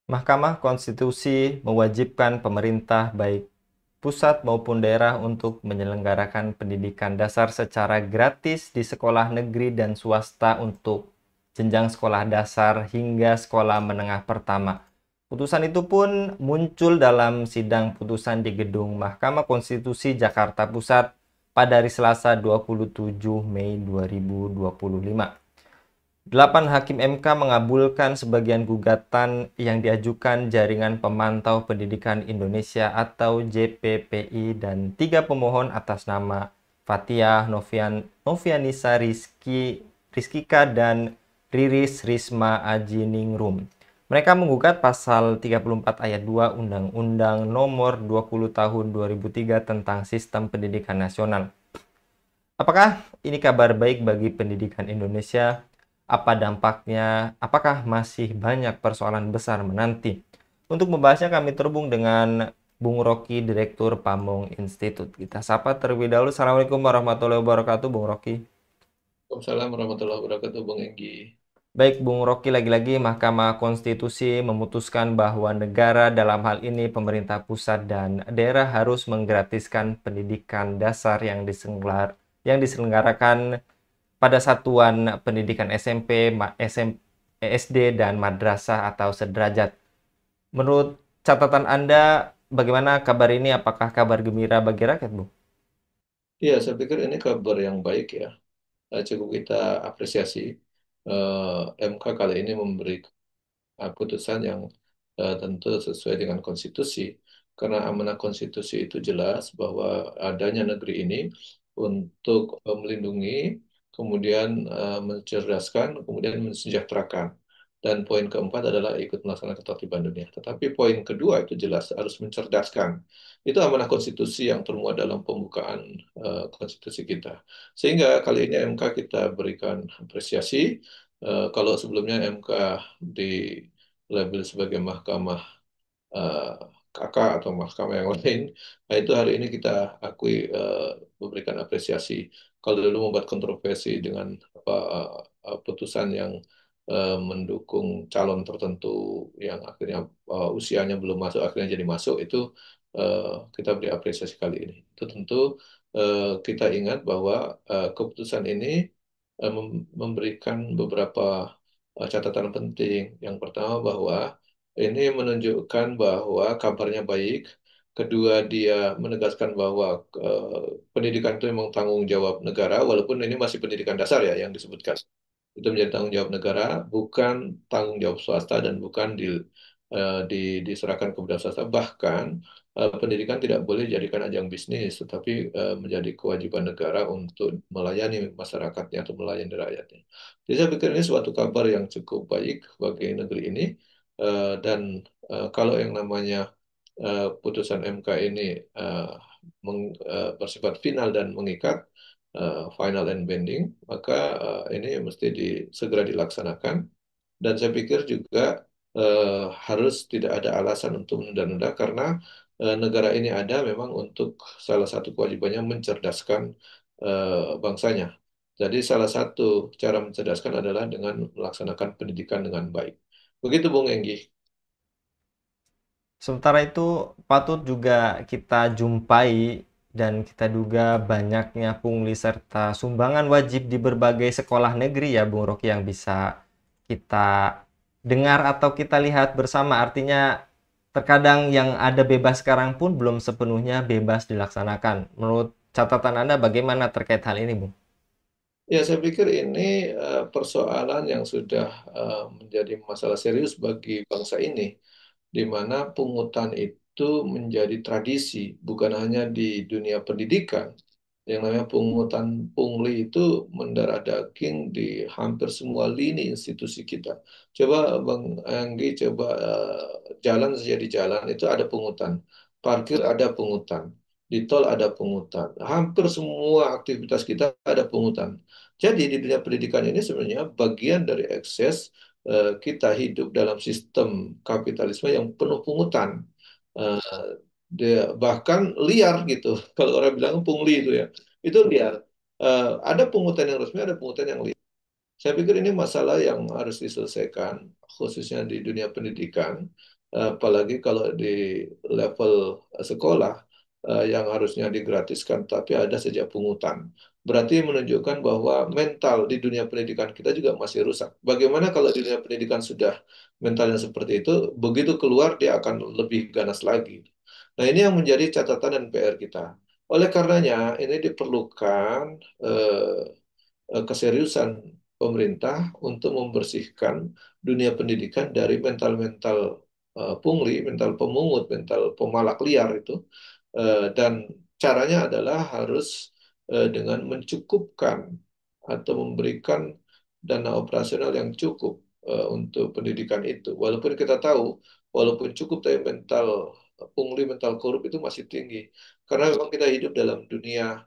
Mahkamah Konstitusi mewajibkan pemerintah baik pusat maupun daerah untuk menyelenggarakan pendidikan dasar secara gratis di sekolah negeri dan swasta untuk jenjang sekolah dasar hingga sekolah menengah pertama. Putusan itu pun muncul dalam sidang putusan di Gedung Mahkamah Konstitusi Jakarta Pusat pada hari Selasa 27 Mei 2025. 8 hakim MK mengabulkan sebagian gugatan yang diajukan Jaringan Pemantau Pendidikan Indonesia atau JPPI dan 3 pemohon atas nama Fathia Novianisa Rizkika dan Riris Risma Ajiningrum. Mereka menggugat pasal 34 ayat 2 Undang-Undang Nomor 20 Tahun 2003 tentang Sistem Pendidikan Nasional. Apakah ini kabar baik bagi pendidikan Indonesia? Apa dampaknya? Apakah masih banyak persoalan besar menanti? Untuk membahasnya kami terhubung dengan Bung Rocky, Direktur Pamong Institute. Kita sapa terlebih dahulu. Assalamualaikum warahmatullahi wabarakatuh, Bung Rocky. Waalaikumsalam warahmatullahi wabarakatuh, Bung Enggi. Baik, Bung Rocky, lagi-lagi Mahkamah Konstitusi memutuskan bahwa negara dalam hal ini pemerintah pusat dan daerah harus menggratiskan pendidikan dasar yang diselenggarakan pada satuan pendidikan SMP, SD, dan madrasah atau sederajat. Menurut catatan Anda, bagaimana kabar ini? Apakah kabar gembira bagi rakyat, Bu? Ya, saya pikir ini kabar yang baik ya. Cukup kita apresiasi. MK kali ini memberi putusan yang tentu sesuai dengan konstitusi. Karena amanah konstitusi itu jelas bahwa adanya negeri ini untuk melindungi, kemudian mencerdaskan, kemudian mensejahterakan. Dan poin keempat adalah ikut melaksanakan ketertiban dunia. Tetapi poin kedua itu jelas harus mencerdaskan. Itu amanah konstitusi yang termuat dalam pembukaan konstitusi kita. Sehingga kali ini MK kita berikan apresiasi. Kalau sebelumnya MK di label sebagai mahkamah eh, kakak atau mahkamah yang lain. Nah, itu hari ini kita akui memberikan apresiasi. Kalau dulu membuat kontroversi dengan apa putusan yang mendukung calon tertentu yang akhirnya usianya belum masuk akhirnya jadi masuk itu eh, kita beri apresiasi kali ini. Itu tentu kita ingat bahwa keputusan ini memberikan beberapa catatan penting. Yang pertama bahwa ini menunjukkan bahwa kabarnya baik. Kedua, dia menegaskan bahwa pendidikan itu memang tanggung jawab negara, walaupun ini masih pendidikan dasar ya yang disebutkan. Itu menjadi tanggung jawab negara, bukan tanggung jawab swasta dan bukan diserahkan kepada swasta. Bahkan pendidikan tidak boleh dijadikan ajang bisnis, tetapi menjadi kewajiban negara untuk melayani masyarakatnya atau melayani rakyatnya. Jadi saya pikir ini suatu kabar yang cukup baik bagi negeri ini. Dan kalau yang namanya putusan MK ini bersifat final dan mengikat, final and binding, maka ini mesti segera dilaksanakan. Dan saya pikir juga harus tidak ada alasan untuk menunda-nunda karena negara ini ada memang untuk salah satu kewajibannya mencerdaskan bangsanya. Jadi salah satu cara mencerdaskan adalah dengan melaksanakan pendidikan dengan baik. Begitu Bung Enggi. Sementara itu, patut juga kita jumpai dan kita duga banyaknya pungli serta sumbangan wajib di berbagai sekolah negeri ya, Bung Rocky, yang bisa kita dengar atau kita lihat bersama. Artinya, terkadang yang ada bebas sekarang pun belum sepenuhnya bebas dilaksanakan. Menurut catatan Anda, bagaimana terkait hal ini, Bung? Ya, saya pikir ini persoalan yang sudah menjadi masalah serius bagi bangsa ini, di mana pungutan itu menjadi tradisi, bukan hanya di dunia pendidikan. Yang namanya pungutan pungli itu mendarah daging di hampir semua lini institusi kita. Coba Bang Anggi, coba jalan saja di jalan itu ada pungutan, parkir ada pungutan, di tol ada pungutan, hampir semua aktivitas kita ada pungutan. Jadi di dunia pendidikan ini sebenarnya bagian dari ekses kita hidup dalam sistem kapitalisme yang penuh pungutan. Eh, bahkan liar gitu. Kalau orang bilang pungli itu ya, itu liar. Ada pungutan yang resmi, ada pungutan yang liar. Saya pikir ini masalah yang harus diselesaikan, khususnya di dunia pendidikan. apalagi kalau di level sekolah yang harusnya digratiskan, tapi ada sejak pungutan. Berarti menunjukkan bahwa mental di dunia pendidikan kita juga masih rusak. Bagaimana kalau di dunia pendidikan sudah mentalnya seperti itu, begitu keluar dia akan lebih ganas lagi. Nah, ini yang menjadi catatan dan PR kita. Oleh karenanya, ini diperlukan keseriusan pemerintah untuk membersihkan dunia pendidikan dari mental-mental pungli, mental pemungut, mental pemalak liar itu. Dan caranya adalah harus dengan mencukupkan atau memberikan dana operasional yang cukup untuk pendidikan itu. Walaupun kita tahu, walaupun cukup, tapi mental pungli, mental korup itu masih tinggi. Karena memang kita hidup dalam dunia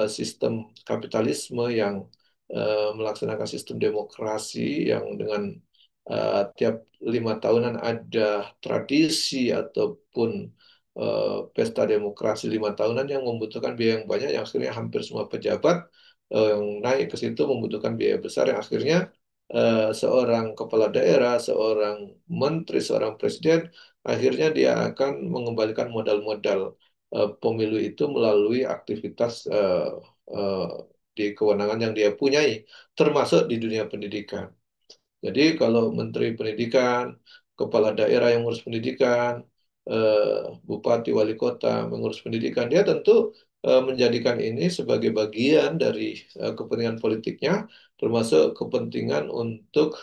sistem kapitalisme yang melaksanakan sistem demokrasi yang dengan tiap 5 tahunan ada tradisi ataupun pesta demokrasi 5 tahunan yang membutuhkan biaya yang banyak, yang akhirnya hampir semua pejabat yang naik ke situ membutuhkan biaya besar, yang akhirnya seorang kepala daerah, seorang menteri, seorang presiden, akhirnya dia akan mengembalikan modal-modal pemilu itu melalui aktivitas eh, di kewenangan yang dia punyai, termasuk di dunia pendidikan. Jadi kalau Menteri Pendidikan, kepala daerah yang mengurus pendidikan, bupati, wali kota mengurus pendidikan, dia tentu menjadikan ini sebagai bagian dari kepentingan politiknya, termasuk kepentingan untuk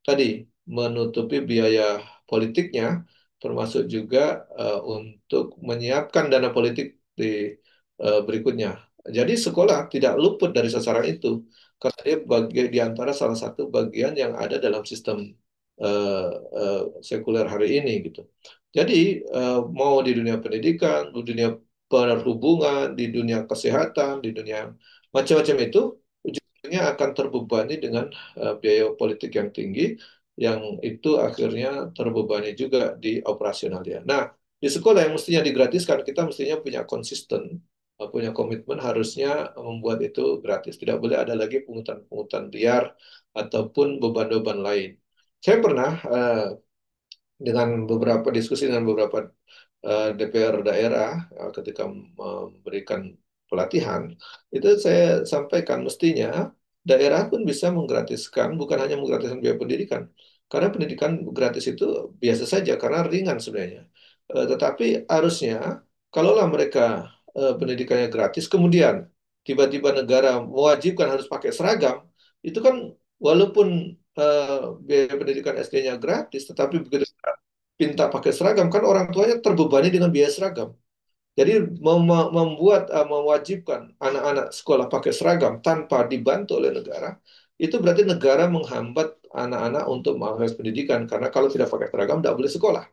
tadi menutupi biaya politiknya, termasuk juga untuk menyiapkan dana politik di berikutnya. Jadi sekolah tidak luput dari sasaran itu karena dia di antara salah satu bagian yang ada dalam sistem sekuler hari ini gitu. Jadi mau di dunia pendidikan, di dunia perhubungan, di dunia kesehatan, di dunia macam-macam itu ujungnya akan terbebani dengan biaya politik yang tinggi, yang itu akhirnya terbebani juga di operasional dia. Nah, di sekolah yang mestinya digratiskan, kita mestinya punya konsisten, punya komitmen harusnya membuat itu gratis. Tidak boleh ada lagi pungutan-pungutan liar ataupun beban-beban lain. Saya pernah dengan beberapa diskusi dengan beberapa DPR daerah ketika memberikan pelatihan, itu saya sampaikan mestinya daerah pun bisa menggratiskan, bukan hanya menggratiskan biaya pendidikan, karena pendidikan gratis itu biasa saja karena ringan sebenarnya. Tetapi harusnya kalaulah mereka pendidikannya gratis, kemudian tiba-tiba negara mewajibkan harus pakai seragam, itu kan walaupun biaya pendidikan SD-nya gratis, tetapi begitu pinta pakai seragam, kan orang tuanya terbebani dengan biaya seragam. Jadi membuat mewajibkan anak-anak sekolah pakai seragam tanpa dibantu oleh negara, itu berarti negara menghambat anak-anak untuk mengakses pendidikan, karena kalau tidak pakai seragam tidak boleh sekolah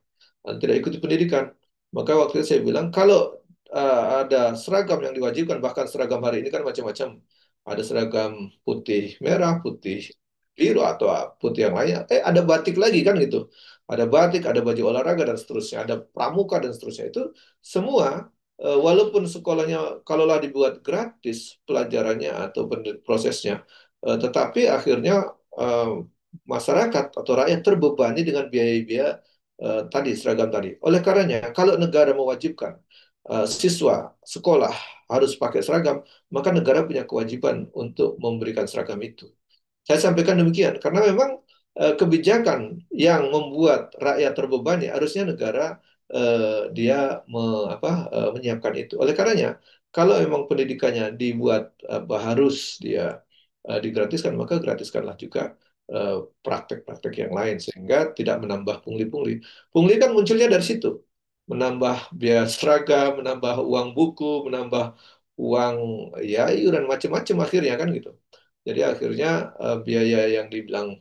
dan tidak ikuti pendidikan. Maka waktu itu saya bilang kalau ada seragam yang diwajibkan, bahkan seragam hari ini kan macam-macam. Ada seragam putih merah, putih biru atau putih yang lainnya. Ada batik lagi kan gitu. Ada batik, ada baju olahraga dan seterusnya, ada pramuka dan seterusnya. Itu semua walaupun sekolahnya kalaulah dibuat gratis pelajarannya atau prosesnya, tetapi akhirnya eh, masyarakat atau rakyat terbebani dengan biaya-biaya tadi seragam tadi. Oleh karenanya, kalau negara mewajibkan siswa sekolah harus pakai seragam, maka negara punya kewajiban untuk memberikan seragam itu. Saya sampaikan demikian karena memang kebijakan yang membuat rakyat terbebani harusnya negara dia menyiapkan itu. Oleh karenanya, kalau memang pendidikannya dibuat harus dia digratiskan, maka gratiskanlah juga praktek-praktek yang lain sehingga tidak menambah pungli-pungli. Pungli kan munculnya dari situ, menambah biaya seragam, menambah uang buku, menambah uang ya iuran macam-macam akhirnya kan gitu. Jadi akhirnya biaya yang dibilang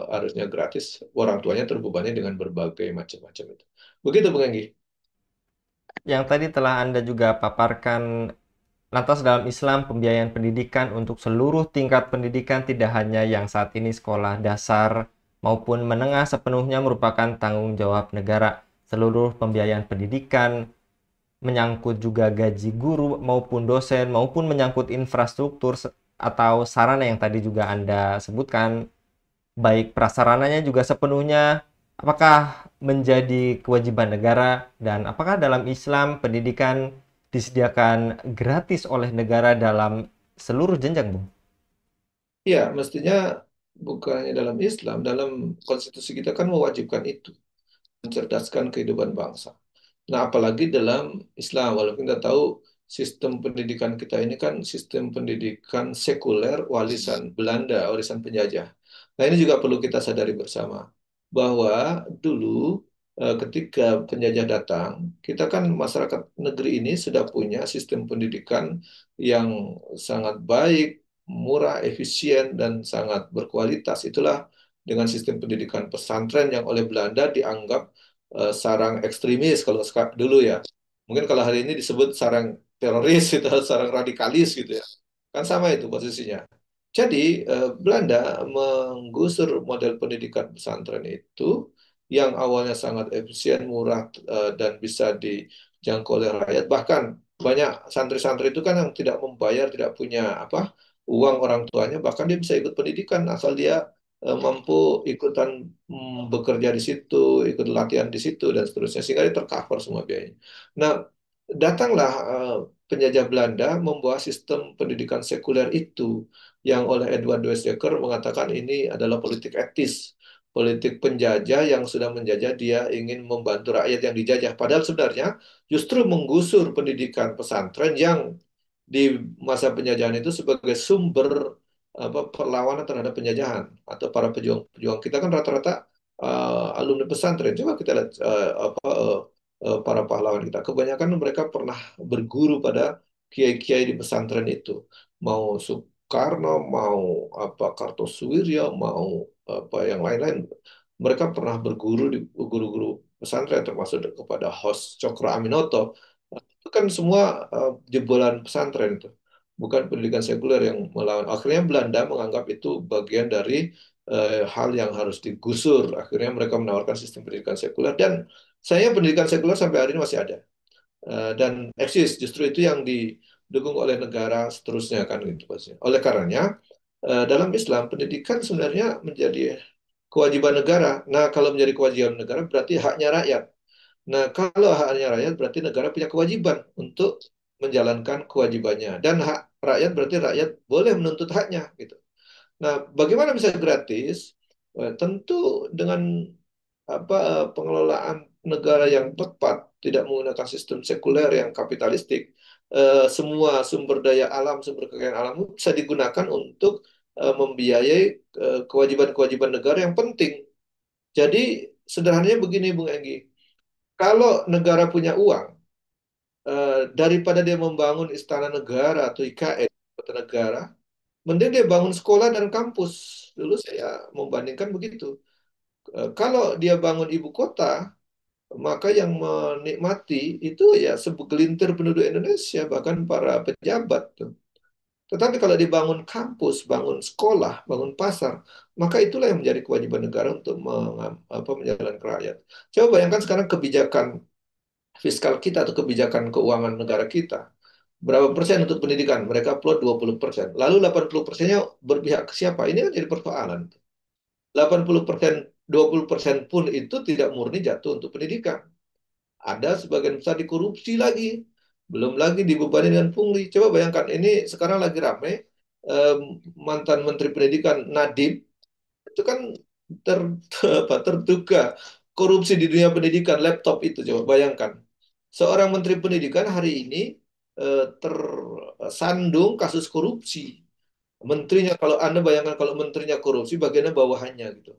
harusnya gratis, orang tuanya terbebani dengan berbagai macam-macam itu. Begitu, Bung Enggi. Yang tadi telah Anda juga paparkan, lantas dalam Islam pembiayaan pendidikan untuk seluruh tingkat pendidikan tidak hanya yang saat ini sekolah dasar maupun menengah sepenuhnya merupakan tanggung jawab negara. Seluruh pembiayaan pendidikan menyangkut juga gaji guru maupun dosen maupun menyangkut infrastruktur atau sarana yang tadi juga Anda sebutkan, baik prasarananya juga sepenuhnya Apakah menjadi kewajiban negara dan apakah dalam Islam pendidikan disediakan gratis oleh negara dalam seluruh jenjang, Bung? Ya, mestinya bukannya dalam Islam, dalam konstitusi kita kan mewajibkan itu, mencerdaskan kehidupan bangsa. Nah, apalagi dalam Islam, walaupun kita tahu sistem pendidikan kita ini kan sistem pendidikan sekuler warisan Belanda, warisan penjajah. Nah, ini juga perlu kita sadari bersama bahwa dulu ketika penjajah datang, kita kan masyarakat negeri ini sudah punya sistem pendidikan yang sangat baik, murah, efisien, dan sangat berkualitas. Itulah dengan sistem pendidikan pesantren yang oleh Belanda dianggap sarang ekstremis kalau dulu ya. Mungkin kalau hari ini disebut sarang teroris gitu, sarang radikalis gitu ya. Kan sama itu posisinya. Jadi Belanda menggusur model pendidikan pesantren itu yang awalnya sangat efisien, murah dan bisa dijangkau oleh rakyat. Bahkan banyak santri-santri itu kan yang tidak membayar, tidak punya apa uang orang tuanya, bahkan dia bisa ikut pendidikan asal dia mampu ikutan bekerja di situ, ikut latihan di situ dan seterusnya sehingga dia tercover semua biayanya. Nah, datanglah penjajah Belanda membawa sistem pendidikan sekuler itu yang oleh Edward Weizsäcker mengatakan ini adalah politik etis, politik penjajah yang sudah menjajah dia ingin membantu rakyat yang dijajah. Padahal sebenarnya justru menggusur pendidikan pesantren yang di masa penjajahan itu sebagai sumber apa perlawanan terhadap penjajahan atau para pejuang-pejuang kita kan rata-rata alumni pesantren. Coba kita lihat para pahlawan kita. Kebanyakan mereka pernah berguru pada kiai-kiai di pesantren itu. Mau Soekarno, mau apa Kartosuwiryo, mau apa yang lain-lain. Mereka pernah berguru di guru-guru pesantren termasuk kepada host Cokro Aminoto. Itu kan semua jebolan pesantren itu. Bukan pendidikan sekuler yang melawan. Akhirnya Belanda menganggap itu bagian dari hal yang harus digusur. Akhirnya mereka menawarkan sistem pendidikan sekuler dan saya pendidikan sekuler sampai hari ini masih ada. Dan eksis justru itu yang didukung oleh negara seterusnya kan gitu maksudnya. Oleh karenanya dalam Islam pendidikan sebenarnya menjadi kewajiban negara. Nah, kalau menjadi kewajiban negara berarti haknya rakyat. Nah, kalau haknya rakyat berarti negara punya kewajiban untuk menjalankan kewajibannya. Dan hak rakyat berarti rakyat boleh menuntut haknya gitu. Nah, bagaimana bisa gratis? Tentu dengan pengelolaan negara yang tepat, tidak menggunakan sistem sekuler yang kapitalistik. Semua sumber daya alam, sumber kekayaan alam bisa digunakan untuk membiayai kewajiban-kewajiban negara yang penting. Jadi sederhananya begini, Bung Enggi, kalau negara punya uang, daripada dia membangun istana negara atau IKN, kota negara, mending dia bangun sekolah dan kampus. Dulu saya membandingkan begitu. Kalau dia bangun ibu kota, maka yang menikmati itu ya segelintir penduduk Indonesia, bahkan para pejabat tuh. Tetapi kalau dibangun kampus, bangun sekolah, bangun pasar, maka itulah yang menjadi kewajiban negara untuk menjalankan rakyat. Coba bayangkan sekarang kebijakan fiskal kita atau kebijakan keuangan negara kita. Berapa persen untuk pendidikan? Mereka upload 20%. Lalu 80%-nya berpihak ke siapa? Ini kan jadi persoalan. 80%, 20% pun itu tidak murni jatuh untuk pendidikan. Ada sebagian besar dikorupsi lagi. Belum lagi dibebani dengan pungli. Coba bayangkan, ini sekarang lagi ramai. em, Mantan Menteri Pendidikan Nadiem itu kan ter, terduga korupsi di dunia pendidikan laptop itu. Coba bayangkan. Seorang Menteri Pendidikan hari ini tersandung kasus korupsi. Menterinya, kalau Anda bayangkan kalau menterinya korupsi, bagaimana bawahannya gitu.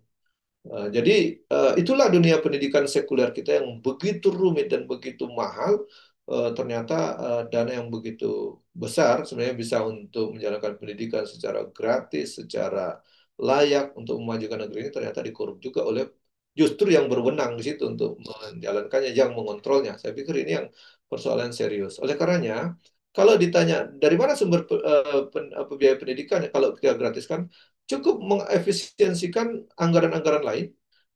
Jadi itulah dunia pendidikan sekuler kita yang begitu rumit dan begitu mahal. Ternyata dana yang begitu besar sebenarnya bisa untuk menjalankan pendidikan secara gratis, secara layak untuk memajukan negeri ini ternyata dikorup juga oleh justru yang berwenang di situ untuk menjalankannya, yang mengontrolnya. Saya pikir ini yang persoalan serius. Oleh karenanya, kalau ditanya dari mana sumber biaya pendidikan, kalau kita gratiskan, cukup mengefisiensikan anggaran-anggaran lain.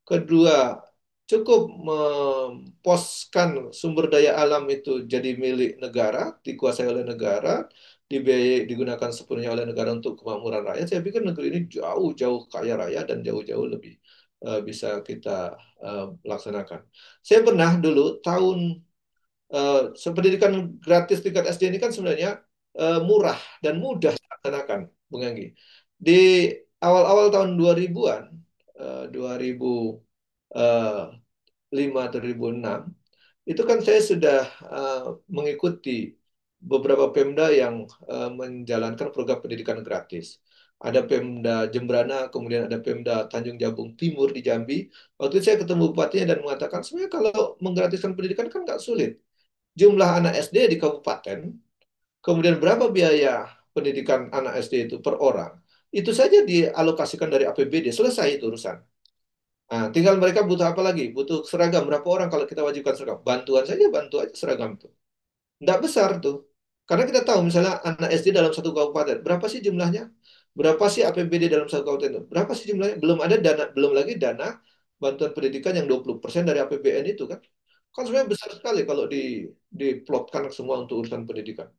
Kedua, cukup memposkan sumber daya alam itu jadi milik negara, dikuasai oleh negara, dibiayai, digunakan sepenuhnya oleh negara untuk kemakmuran rakyat. Saya pikir negeri ini jauh-jauh kaya raya dan jauh-jauh lebih bisa kita laksanakan. Saya pernah dulu tahun pendidikan gratis tingkat SD ini kan sebenarnya murah dan mudah dilaksanakan, Bung Anggi. Di awal-awal tahun 2000-an, 2005 atau 2006, itu kan saya sudah mengikuti beberapa Pemda yang menjalankan program pendidikan gratis. Ada Pemda Jembrana, kemudian ada Pemda Tanjung Jabung Timur di Jambi. Waktu itu saya ketemu bupatinya dan mengatakan, sebenarnya kalau menggratiskan pendidikan kan nggak sulit. Jumlah anak SD di kabupaten, kemudian berapa biaya pendidikan anak SD itu per orang, itu saja dialokasikan dari APBD, selesai itu urusan. Nah, tinggal mereka butuh apa lagi? Butuh seragam. Berapa orang kalau kita wajibkan seragam? Bantuan saja, bantu aja seragam itu. Nggak besar tuh. Karena kita tahu misalnya anak SD dalam satu kabupaten, berapa sih jumlahnya? Berapa sih APBD dalam satu kabupaten itu? Berapa sih jumlahnya? Belum ada dana, belum lagi dana bantuan pendidikan yang 20% dari APBN itu kan. Kan sebenarnya besar sekali kalau diplotkan semua untuk urusan pendidikan.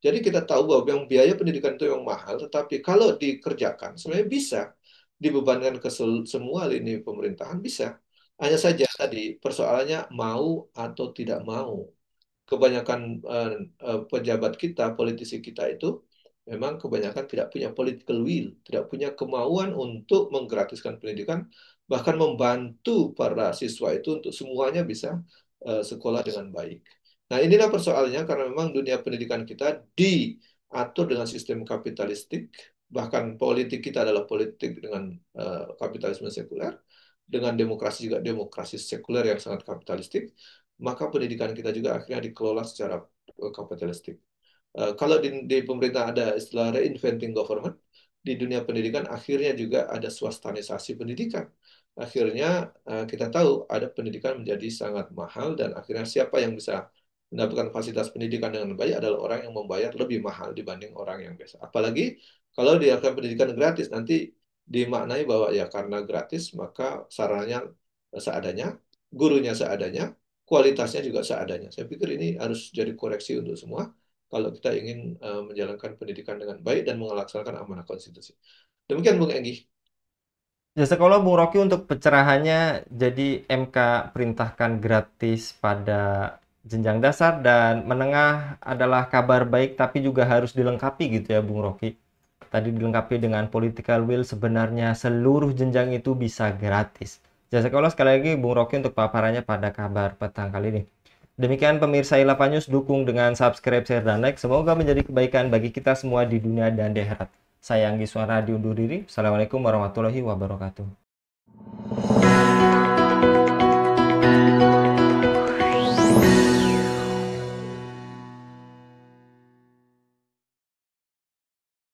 Jadi kita tahu bahwa yang biaya pendidikan itu yang mahal, tetapi kalau dikerjakan sebenarnya bisa dibebankan ke semua lini pemerintahan bisa. Hanya saja tadi persoalannya mau atau tidak mau. Kebanyakan pejabat kita, politisi kita itu memang kebanyakan tidak punya political will, tidak punya kemauan untuk menggratiskan pendidikan, bahkan membantu para siswa itu untuk semuanya bisa sekolah dengan baik. Nah, inilah persoalannya karena memang dunia pendidikan kita diatur dengan sistem kapitalistik, bahkan politik kita adalah politik dengan kapitalisme sekuler, dengan demokrasi juga demokrasi sekuler yang sangat kapitalistik, maka pendidikan kita juga akhirnya dikelola secara kapitalistik. Kalau di pemerintah ada istilah reinventing government, di dunia pendidikan akhirnya juga ada swastanisasi pendidikan. Akhirnya kita tahu ada pendidikan menjadi sangat mahal dan akhirnya siapa yang bisa mendapatkan fasilitas pendidikan dengan baik adalah orang yang membayar lebih mahal dibanding orang yang biasa. Apalagi kalau dilakukan pendidikan gratis, nanti dimaknai bahwa ya karena gratis maka sarannya seadanya, gurunya seadanya, kualitasnya juga seadanya. Saya pikir ini harus jadi koreksi untuk semua kalau kita ingin menjalankan pendidikan dengan baik dan melaksanakan amanah konstitusi. Demikian Bung Enggi. Jasa sekolah Bung Rocky untuk pencerahannya, jadi MK perintahkan gratis pada jenjang dasar dan menengah adalah kabar baik tapi juga harus dilengkapi gitu ya Bung Rocky. Tadi dilengkapi dengan political will, sebenarnya seluruh jenjang itu bisa gratis. Jasa sekolah sekali lagi Bung Rocky untuk paparannya pada kabar petang kali ini. Demikian pemirsa Ilava News, dukung dengan subscribe, share, dan like. Semoga menjadi kebaikan bagi kita semua di dunia dan di akhirat. Saya Anggi Suara diundur diri. Assalamualaikum warahmatullahi wabarakatuh.